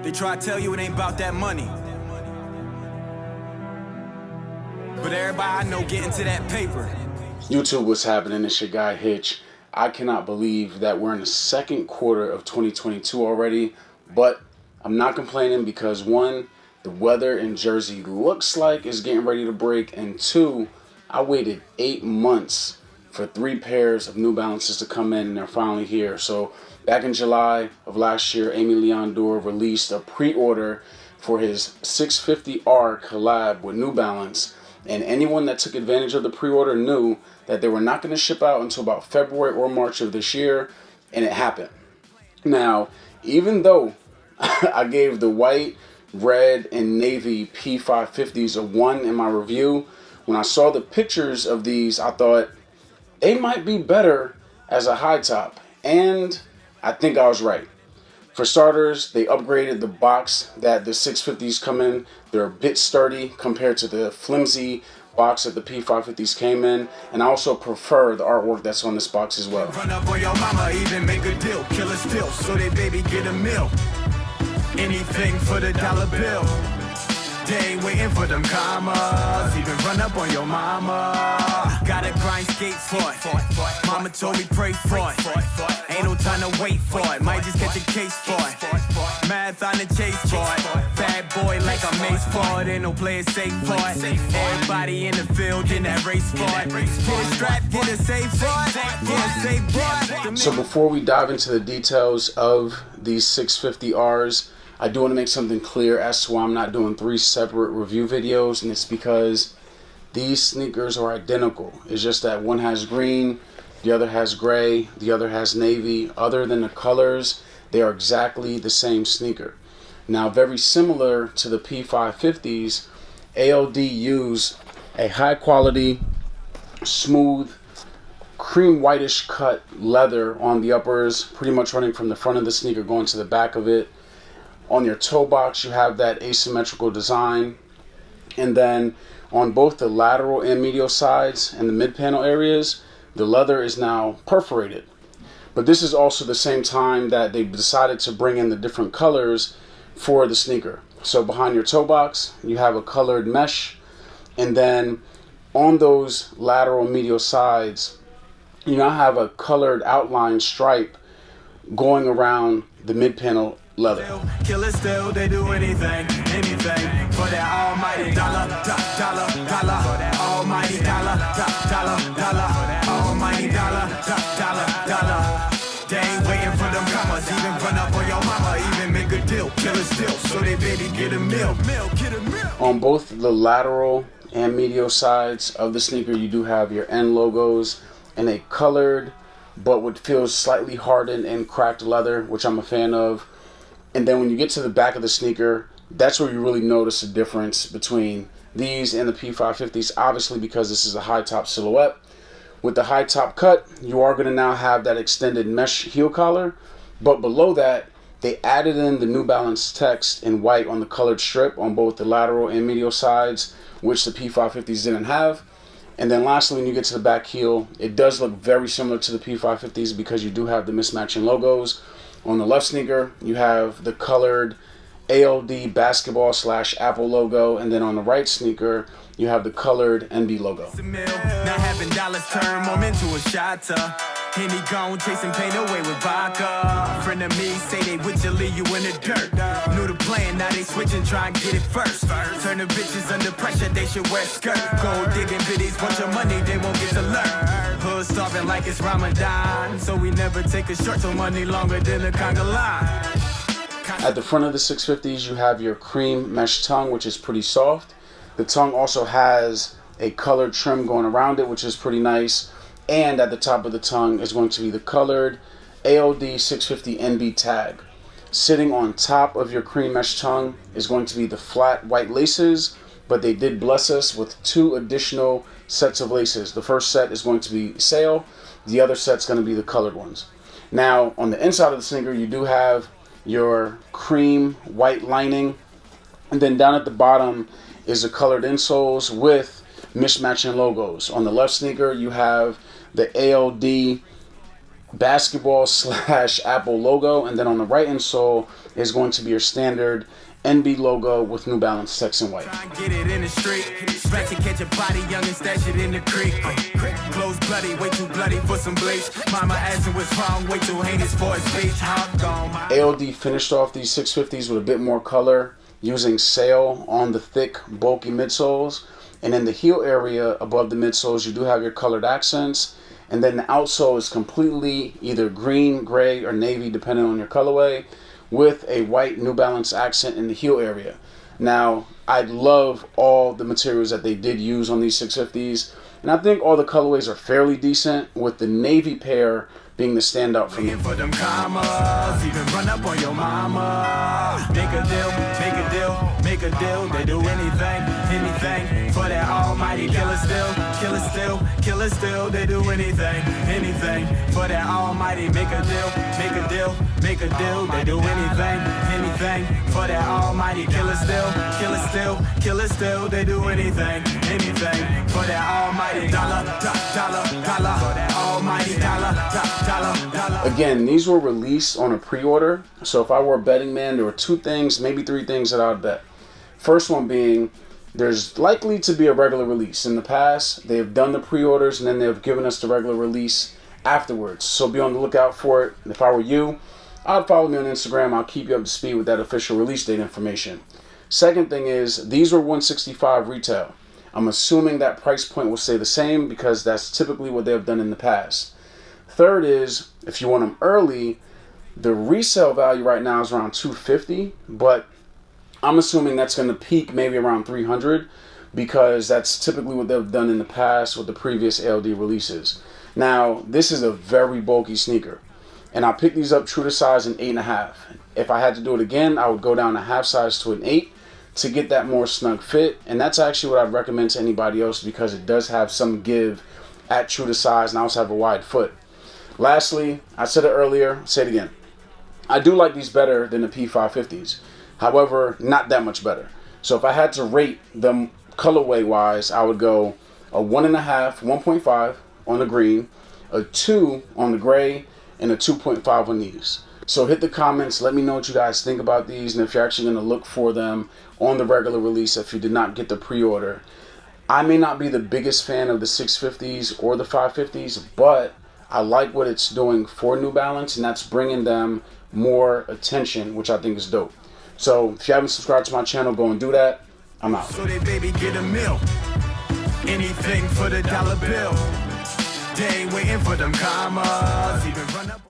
They try to tell you it ain't about that money. But everybody I know getting to that paper. YouTube, what's happening? It's your guy Hitch. I cannot believe that we're in the second quarter of 2022 already, but I'm not complaining because one, the weather in Jersey looks like it's getting ready to break, and two, I waited 8 months for 3 pairs of New Balances to come in, and they're finally here. So back in July of last year, Aimé Dore released a pre-order for his 650R collab with New Balance, and anyone that took advantage of the pre-order knew that they were not going to ship out until about February or March of this year, and it happened. Now, even though I gave the white, red, and navy P550s a 1 in my review, when I saw the pictures of these, I thought they might be better as a high top, and I think I was right. For starters, they upgraded the box that the 650s come in. They're a bit sturdy compared to the flimsy box that the P550s came in, and I also prefer the artwork that's on this box as well. Run up on your mama, even make a deal, kill a still, so they baby get a meal. Anything for the dollar bill. They ain't waiting for them commas. Even run up on your mama. Gotta grind skate for it. Mama told me pray for it. Ain't no time to wait for it. Might just catch a case for it. Math on the chase for it. Bad boy like I'm Mace for it. Ain't no player safe for it. Everybody in the field in that race for it. Get a strap, get a safe for it. Get a safe boy. So before we dive into the details of these 650Rs, I do want to make something clear as to why I'm not doing 3 separate review videos, and it's because these sneakers are identical. It's just that one has green, the other has gray, the other has navy. Other than the colors, they are exactly the same sneaker. Now, very similar to the P550s, ALD use a high quality, smooth, cream whitish cut leather on the uppers, pretty much running from the front of the sneaker going to the back of it. On your toe box, you have that asymmetrical design. And then on both the lateral and medial sides and the mid panel areas, the leather is now perforated. But this is also the same time that they decided to bring in the different colors for the sneaker. So behind your toe box, you have a colored mesh. And then on those lateral and medial sides, you now have a colored outline stripe going around the mid panel leather. Killers still, they do anything for that almighty dollar, dollar, dollar, for that almighty dollar, dollar, dollar, almighty dollar, dollar, dollar. They ain't waiting for them commas, even run up on your mama, even make a deal. Killers still, so they baby get a meal, get a meal. On both the lateral and medial sides of the sneaker, you do have your N logos in a colored but what feels slightly hardened and cracked leather, which I'm a fan of. And then when you get to the back of the sneaker, that's where you really notice the difference between these and the P550s, obviously because this is a high top silhouette. With the high top cut, you are going to now have that extended mesh heel collar, but below that, they added in the New Balance text in white on the colored strip on both the lateral and medial sides, which the P550s didn't have. And then lastly, when you get to the back heel, it does look very similar to the P550s because you do have the mismatching logos. On the left sneaker, you have the colored ALD basketball / Apple logo, and then on the right sneaker, you have the colored NB logo. Not having dollars turn them into a shot. Henny gone chasing pain away with vodka. Friend of me say they would you leave you in the dirt. Knew the plan, now they switching, try and get it first. Turn the bitches under pressure, they should wear skirt. Gold digging biddies, bunch of money, they won't get to learn. Hood starving like it's Ramadan, so we never take a short till money longer than a conga line. At the front of the 650s, you have your cream mesh tongue, which is pretty soft. The tongue also has a colored trim going around it, which is pretty nice. And at the top of the tongue is going to be the colored ALD 650 NB tag. Sitting on top of your cream mesh tongue is going to be the flat white laces, but they did bless us with 2 additional sets of laces. The first set is going to be Resale, the other set's going to be the colored ones. Now, on the inside of the sneaker, you do have your cream white lining, and then down at the bottom is the colored insoles with mismatching logos. On the left sneaker, you have the ALD basketball / Apple logo, and then on the right insole is going to be your standard NB logo with New Balance text in white. Get it in the street, scratch and catch a body, young and stash it in the creek. Clothes bloody, way too bloody for some bleach. Mama asking what's wrong, way too heinous for a speech. ALD finished off these 650s with a bit more color, using sail on the thick, bulky midsoles. And in the heel area above the midsoles, you do have your colored accents. And then the outsole is completely either green, gray, or navy, depending on your colorway, with a white New Balance accent in the heel area. Now, I love all the materials that they did use on these 650s, and I think all the colorways are fairly decent, with the navy pair being the standout for me. For them commas, even run up on your mama. Make a deal, make a deal, make a deal. They do anything, anything for that almighty killer still, killer still, killer still. They do anything, anything for that almighty. Make a deal, make a deal, make a deal. They do anything, anything for that almighty killer still, killer still, killer still. They do anything, anything for that almighty dollar, dollar, dollar, for that almighty dollar, dollar. Again, these were released on a pre-order, so if I were a betting man, there were 2 things, maybe 3 things that I would bet. First one being, there's likely to be a regular release. In the past, they have done the pre-orders and then they've given us the regular release afterwards, so be on the lookout for it. If I were you, I'd follow me on Instagram. I'll keep you up to speed with that official release date information. Second thing is, these were $165 retail. I'm assuming that price point will stay the same because that's typically what they have done in the past. Third is, if you want them early, the resale value right now is around $250, but I'm assuming that's going to peak maybe around $300 because that's typically what they've done in the past with the previous ALD releases. Now, this is a very bulky sneaker, and I picked these up true to size in 8.5. If I had to do it again, I would go down a half size to an 8 to get that more snug fit, and that's actually what I'd recommend to anybody else because it does have some give at true to size, and I also have a wide foot. Lastly, I said it earlier, say it again. I do like these better than the P550s. However, not that much better. So if I had to rate them colorway wise, I would go a 1.5, 1.5 on the green, a 2 on the gray, and a 2.5 on these. So hit the comments, let me know what you guys think about these, and if you're actually going to look for them on the regular release if you did not get the pre-order. I may not be the biggest fan of the 650s or the 550s, but I like what it's doing for New Balance, and that's bringing them more attention, which I think is dope. So if you haven't subscribed to my channel, go and do that. I'm out. So they baby get a meal, anything for the dollar bill. They ain't waiting for them commas, even run up.